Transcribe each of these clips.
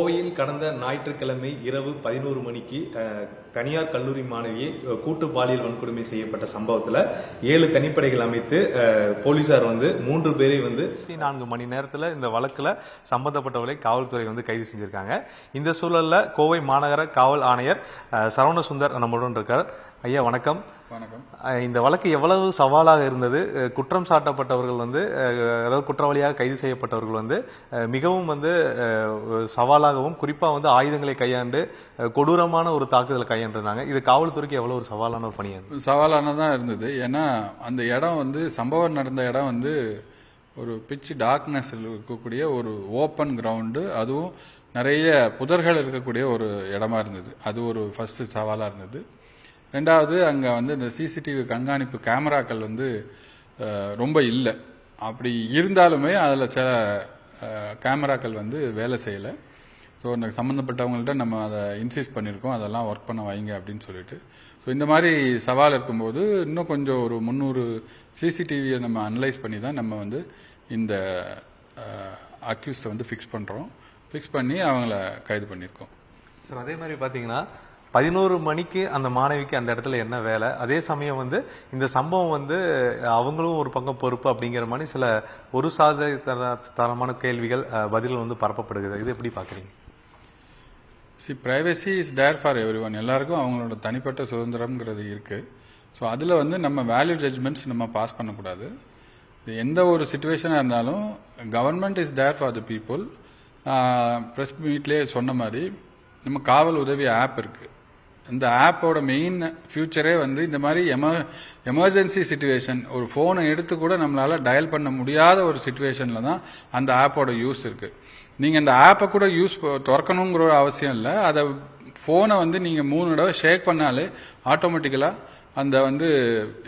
கோவையில் கடந்த ஞாயிற்றுக்கிழமை இரவு 11 மணிக்கு தனியார் கல்லூரி மாணவியை கூட்டு பாலியல் வன்கொடுமை செய்யப்பட்ட சம்பவத்தில் 7 தனிப்படைகள் அமைத்து போலீசார் 3 பேரை 24 மணி நேரத்தில் இந்த வழக்கில் சம்பந்தப்பட்டவர்களை காவல்துறை கைது செஞ்சிருக்காங்க. இந்த சூழலில் கோவை மாநகர காவல் ஆணையர் சரவணசுந்தர் நம்முடன் இருக்கார். ஐயா வணக்கம். வணக்கம். இந்த வழக்கு எவ்வளவு சவாலாக இருந்தது? குற்றம் சாட்டப்பட்டவர்கள் அதாவது குற்றவாளியாக கைது செய்யப்பட்டவர்கள் மிகவும் சவாலாகவும் குறிப்பாக ஆயுதங்களை கையாண்டு கொடூரமான ஒரு தாக்குதலை கையாண்டிருந்தாங்க. இது காவல்துறைக்கு எவ்வளவு ஒரு சவாலான ஒரு பணியாக சவாலானதான் இருந்தது. ஏன்னா அந்த இடம் சம்பவம் நடந்த இடம் ஒரு பிச் டார்க்னஸ் இருக்கக்கூடிய ஒரு ஓப்பன் கிரவுண்டு, அதுவும் நிறைய புதர்கள் இருக்கக்கூடிய ஒரு இடமா இருந்தது. அது ஒரு ஃபர்ஸ்ட் சவாலா இருந்தது. ரெண்டாவது அங்கே இந்த சிசிடிவி கண்காணிப்பு கேமராக்கள் ரொம்ப இல்லை. அப்படி இருந்தாலுமே அதில் சில கேமராக்கள் வேலை செய்யலை. ஸோ அந்த சம்மந்தப்பட்டவங்கள்ட்ட நம்ம அதை இன்சிஸ்ட் பண்ணியிருக்கோம், அதெல்லாம் ஒர்க் பண்ண வைங்க அப்படின்னு சொல்லிட்டு. ஸோ இந்த மாதிரி சவால் இருக்கும்போது இன்னும் கொஞ்சம் ஒரு 300 சிசிடிவியை நம்ம அனலைஸ் பண்ணி தான் நம்ம இந்த அக்யூஸ்டை ஃபிக்ஸ் பண்ணுறோம். ஃபிக்ஸ் பண்ணி அவங்கள கைது பண்ணியிருக்கோம். சார் அதே மாதிரி பார்த்தீங்கன்னா 11 மணிக்கு அந்த மாணவிக்கு அந்த இடத்துல என்ன வேலை, அதே சமயம் இந்த சம்பவம் அவங்களும் ஒரு பக்கம் பொறுப்பு அப்படிங்கிற மாதிரி சில ஒரு தரமான கேள்விகள் பதில்கள் பரப்பப்படுகிறது. இது எப்படி பாக்குறீங்க? Privacy is there for everyone. எல்லாருக்கும் அவங்களோட தனிப்பட்ட சுதந்திரம்ங்கிறது இருக்கு. ஸோ அதில் நம்ம வேல்யூ ஜட்ஜ்மெண்ட்ஸ் நம்ம பாஸ் பண்ணக்கூடாது. எந்த ஒரு சுச்சுவேஷனாக இருந்தாலும் government is there for the people. Press மீட்லேயே சொன்ன மாதிரி நம்ம காவல் உதவி ஆப் இருக்கு. இந்த ஆப்போட மெயின் ஃபியூச்சரே இந்த மாதிரி எமர்ஜென்சி சிச்சுவேஷன், ஒரு ஃபோனை எடுத்து கூட நம்மளால டயல் பண்ண முடியாத ஒரு சிச்சுவேஷன்ல தான் அந்த ஆப்போட யூஸ் இருக்கு. நீங்க இந்த ஆப்பை கூட திறக்கணுங்கிற அவசியம் இல்லை. அதை ஃபோனை நீங்க 3 தடவை ஷேக் பண்ணாலே ஆட்டோமேட்டிக்கலா அந்த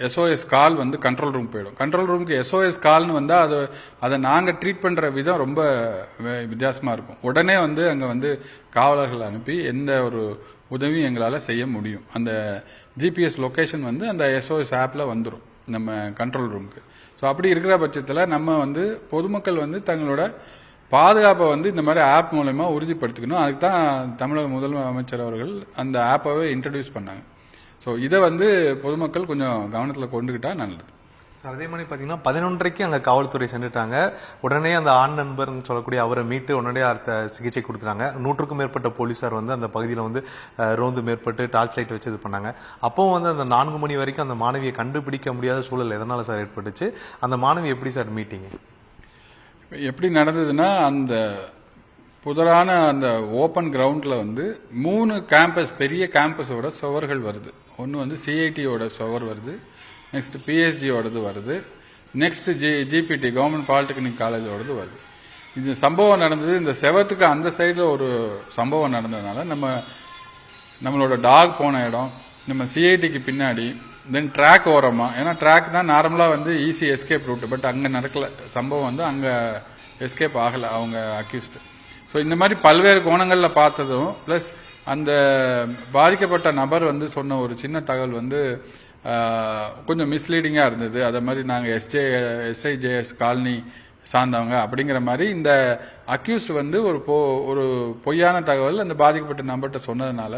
எஸ்ஓஎஸ் கால் கண்ட்ரோல் ரூம் போயிடும். கண்ட்ரோல் ரூமுக்கு எஸ்ஓஎஸ் கால்னு வந்தால் அதை நாங்கள் ட்ரீட் பண்ணுற விதம் ரொம்ப வித்தியாசமாக இருக்கும். உடனே அங்கே காவலர்கள் அனுப்பி எந்த ஒரு உதவியும் எங்களால் செய்ய முடியும். அந்த ஜிபிஎஸ் லொக்கேஷன் அந்த எஸ்ஓஎஸ் ஆப்பில் வந்துடும் நம்ம கண்ட்ரோல் ரூமுக்கு. ஸோ அப்படி இருக்கிற பட்சத்தில் நம்ம பொதுமக்கள் தங்களோட பாதுகாப்பை இந்த மாதிரி ஆப் மூலமா உறுதிப்படுத்திக்கணும். அதுக்கு தான் தமிழக முதலமைச்சர் அவர்கள் அந்த ஆப்பை இன்ட்ரடியூஸ் பண்ணாங்க. ஸோ இதை பொதுமக்கள் கொஞ்சம் கவனத்தில் கொண்டுகிட்டா நல்லது. சார் அதே மாதிரி பார்த்தீங்கன்னா 11:30க்கு அங்கே காவல்துறை சென்றுட்டாங்க. உடனே அந்த ஆண் நண்பர்னு சொல்லக்கூடிய அவரை மீட்டு உடனே அடுத்த சிகிச்சை கொடுத்துட்டாங்க. 100க்கும் மேற்பட்ட போலீசார் அந்த பகுதியில் ரோந்து மேற்பட்டு டார்ச் லைட் வச்சு இது பண்ணாங்க. அப்பவும் அந்த 4 மணி வரைக்கும் அந்த மாணவியை கண்டுபிடிக்க முடியாத சூழல் எதனால சார் ஏற்பட்டுச்சு? அந்த மாணவி எப்படி சார் மீட்டிங் எப்படி நடந்ததுன்னா, அந்த புதரான அந்த ஓப்பன் கிரவுண்ட்ல 3 கேம்பஸ், பெரிய கேம்பஸோட சுவர்கள் வருது. ஒன்று சிஐடியோட சுவர் வருது, நெக்ஸ்ட் பிஎஸ்ஜியோடது வருது, நெக்ஸ்ட் ஜிபிடி கவர்மெண்ட் பாலிடெக்னிக் காலேஜோடது வருது. இந்த சம்பவம் நடந்தது இந்த செவத்துக்கு அந்த சைடில் ஒரு சம்பவம் நடந்ததுனால நம்மளோட டாக் போன இடம், நம்ம சிஐடிக்கு பின்னாடி, தென் ட்ராக் ஓரமா, ஏன்னா ட்ராக் தான் நார்மலாக ஈஸி எஸ்கேப் ரூட். பட் அங்கே நடக்கல சம்பவம், அங்கே எஸ்கேப் ஆகலை அவங்க அக்யூஸ்டு. ஸோ இந்த மாதிரி பல்வேறு கோணங்களில் பார்த்ததும் ப்ளஸ் அந்த பாதிக்கப்பட்ட நபர் சொன்ன ஒரு சின்ன தகவல் கொஞ்சம் மிஸ்லீடிங்காக இருந்தது. அதே மாதிரி நாங்கள் எஸ்ஐஜேஎஸ் காலனி சார்ந்தவங்க அப்படிங்கிற மாதிரி இந்த அக்யூஸ் ஒரு பொய்யான தகவல் அந்த பாதிக்கப்பட்ட நபர்கிட்ட சொன்னதுனால,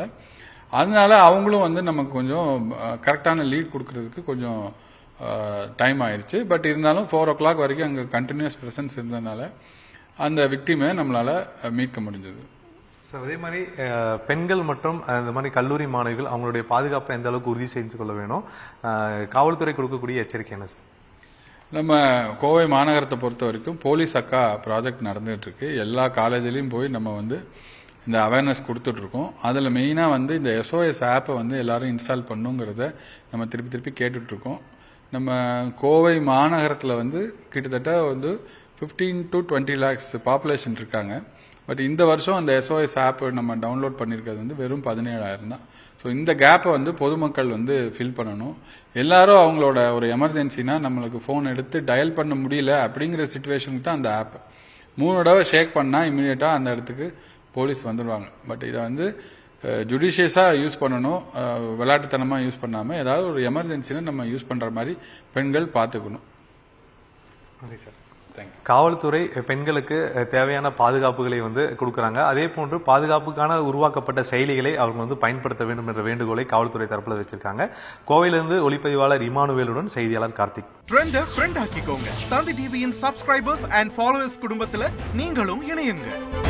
அதனால அவங்களும் நமக்கு கொஞ்சம் கரெக்டான லீட் கொடுக்கறதுக்கு கொஞ்சம் டைம் ஆயிடுச்சு. பட் இருந்தாலும் 4 o'clock வரைக்கும் அங்கே கண்டினியூஸ் ப்ரெசன்ஸ் இருந்ததுனால அந்த விக்டிமை நம்மளால மீட்க முடிஞ்சது. சார் அதே மாதிரி பெண்கள் மற்றும் இந்த மாதிரி கல்லூரி மாணவிகள் அவங்களுடைய பாதுகாப்பை எந்த அளவுக்கு உறுதி செய்து கொள்ள வேணும்? காவல்துறை கொடுக்கக்கூடிய எச்சரிக்கை என்ன சார்? நம்ம கோவை மாநகரத்தை பொறுத்த வரைக்கும் போலீஸ் அக்கா ப்ராஜெக்ட் நடந்துட்டு இருக்கு. எல்லா காலேஜ்லயும் போய் நம்ம இந்த அவேர்னஸ் கொடுத்துட்டு இருக்கோம். அதில் மெயினாக இந்த எஸ்ஓஎஸ் ஆப்பை எல்லாரும் இன்ஸ்டால் பண்ணுங்கிறத நம்ம திருப்பி கேட்டுட்டு இருக்கோம். நம்ம கோவை மாநகரத்தில் கிட்டத்தட்ட 15 to 20 lakhs பாப்புலேஷன் இருக்காங்க. பட் இந்த வருஷம் அந்த எஸ்ஓஎஸ் ஆப் நம்ம டவுன்லோட் பண்ணியிருக்கிறது வெறும் 17,000 தான். ஸோ இந்த கேப்பை பொதுமக்கள் ஃபில் பண்ணணும். எல்லாரும் அவங்களோட ஒரு எமர்ஜென்சினா நம்மளுக்கு ஃபோன் எடுத்து டயல் பண்ண முடியல அப்படிங்கிற சுச்சுவேஷனுக்கு தான் அந்த ஆப் 3 தடவை ஷேக் பண்ணால் இமீடியட்டாக அந்த இடத்துக்கு போலீஸ் வந்துடுவாங்க. பட் இதை ஜுடிஷியஸாக யூஸ் பண்ணணும், விளையாட்டுத்தனமாக யூஸ் பண்ணாமல் ஏதாவது ஒரு எமர்ஜென்சினா நம்ம யூஸ் பண்ணுற மாதிரி பெண்கள் பார்த்துக்கணும். சார் காவல்துறை பெண்களுக்கு தேவையான பாதுகாப்புகளை வந்து கொடுக்குறாங்க. அதே போன்று பாதுகாப்புக்கான உருவாக்கப்பட்ட செயலிகளை அவங்க வந்து பயன்படுத்த வேண்டும் என்ற வேண்டுகோளை காவல்துறை தரப்புல வச்சிருக்காங்க. கோவையிலிருந்து ஒளிப்பதிவாளர் இமானுவேலுடன் செய்தியாளர் கார்த்திக். ட்ரெண்ட ஃப்ரெண்ட் ஆக்கிக்கோங்க. தந்தி டிவியின் சப்ஸ்கிரைபர்ஸ் அண்ட் ஃபாலோவர்ஸ் குடும்பத்துல நீங்களும் இணையுங்க.